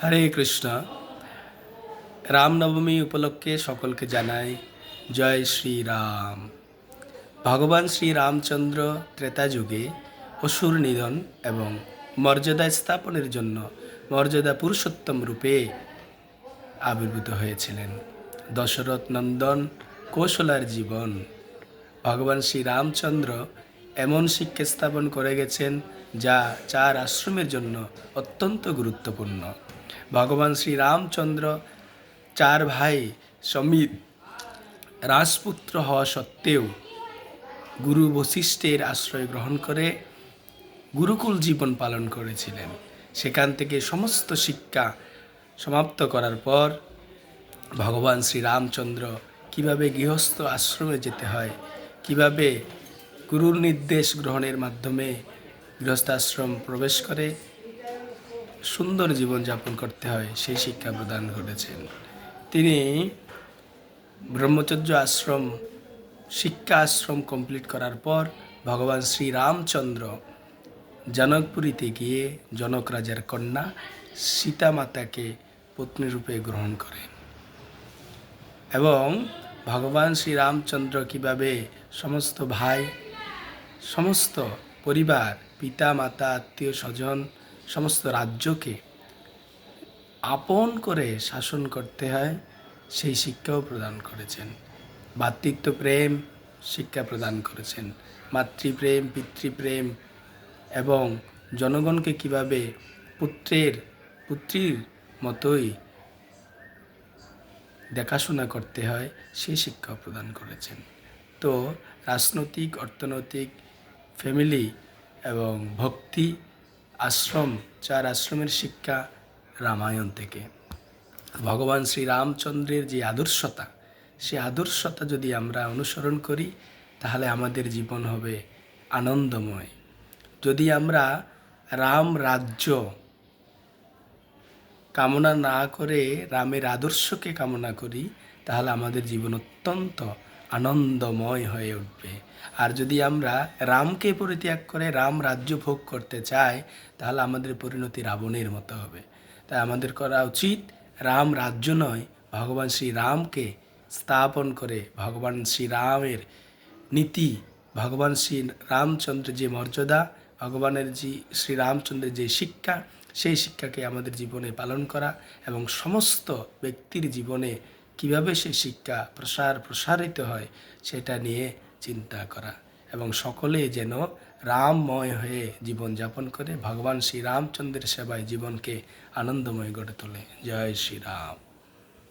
হরে কৃষ্ণ। রামনবমী উপলক্ষে সকলকে জানাই জয় শ্রীরাম। ভগবান শ্রী রামচন্দ্র ত্রেতা যুগে অসুর নিধন এবং মর্যাদা স্থাপনের জন্য মর্যাদা পুরুষোত্তম রূপে আবির্ভূত হয়েছিলেন। দশরথ নন্দন কৌশলার জীবন। ভগবান শ্রী রামচন্দ্র এমন শিক্ষা স্থাপন করে গেছেন যা চার আশ্রমের জন্য অত্যন্ত গুরুত্বপূর্ণ। ভগবান শ্রী রামচন্দ্র চার ভাই সমিত রাজপুত্র হওয়া সত্ত্বেও গুরু বশিষ্ঠের আশ্রয় গ্রহণ করে গুরুকুল জীবন পালন করেছিলেন। সেখান থেকে সমস্ত শিক্ষা সমাপ্ত করার পর ভগবান শ্রী রামচন্দ্র কীভাবে গৃহস্থ আশ্রমে যেতে হয়, কিভাবে গুরুর নির্দেশ গ্রহণের মাধ্যমে গৃহস্থাশ্রম প্রবেশ করে সুন্দর জীবনযাপন করতে হয় সেই শিক্ষা প্রদান করেছেন। তিনি ব্রহ্মচর্য আশ্রম শিক্ষা আশ্রম কমপ্লিট করার পর ভগবান শ্রী রামচন্দ্র জনকপুরীতে গিয়ে জনক রাজার কন্যা সীতা মাতাকে পত্নীরূপে গ্রহণ করেন এবং ভগবান শ্রী রামচন্দ্র কীভাবে সমস্ত ভাই, সমস্ত পরিবার, পিতা মাতা, আত্মীয় স্বজন, সমস্ত রাজ্যকে আপন করে শাসন করতে হয় সেই শিক্ষাও প্রদান করেছেন। ভ্রাতৃত্ব প্রেম শিক্ষা প্রদান করেছেন, মাতৃপ্রেম, পিতৃপ্রেম এবং জনগণকে কিভাবে পুত্রীর মতোই দেখাশোনা করতে হয় সেই শিক্ষাও প্রদান করেছেন। তো রাজনৈতিক, অর্থনৈতিক, ফ্যামিলি এবং ভক্তি আশ্রম, চার আশ্রমের শিক্ষা রামায়ণ থেকে। ভগবান শ্রী রামচন্দ্রের যে আদর্শতা, সে আদর্শতা যদি আমরা অনুসরণ করি তাহলে আমাদের জীবন হবে আনন্দময়। যদি আমরা রাম রাজ্য কামনা না করে রামের আদর্শকে কামনা করি তাহলে আমাদের জীবন অত্যন্ত আনন্দময় হয়ে উঠবে। আর যদি আমরা রামকে পরিত্যাগ করে রাম রাজ্য ভোগ করতে চাই তাহলে আমাদের পরিণতি রাবণের মতো হবে। তাই আমাদের করা উচিত রাম রাজ্য নয়, ভগবান শ্রী রামকে স্থাপন করে ভগবান শ্রী রামের নীতি, ভগবান শ্রী রামচন্দ্রের যে মর্যাদা, ভগবানের যে শ্রী রামচন্দ্রের যে শিক্ষা, সেই শিক্ষাকে আমাদের জীবনে পালন করা এবং সমস্ত ব্যক্তির জীবনে কিভাবে সেই শিক্ষা প্রসারিত হয় সেটা নিয়ে চিন্তা করা এবং সকলে যেন রামময় হয়ে জীবনযাপন করে ভগবান শ্রী রামচন্দ্রের সেবায় জীবনকে আনন্দময় গড়ে তোলে। জয় শ্রীরাম।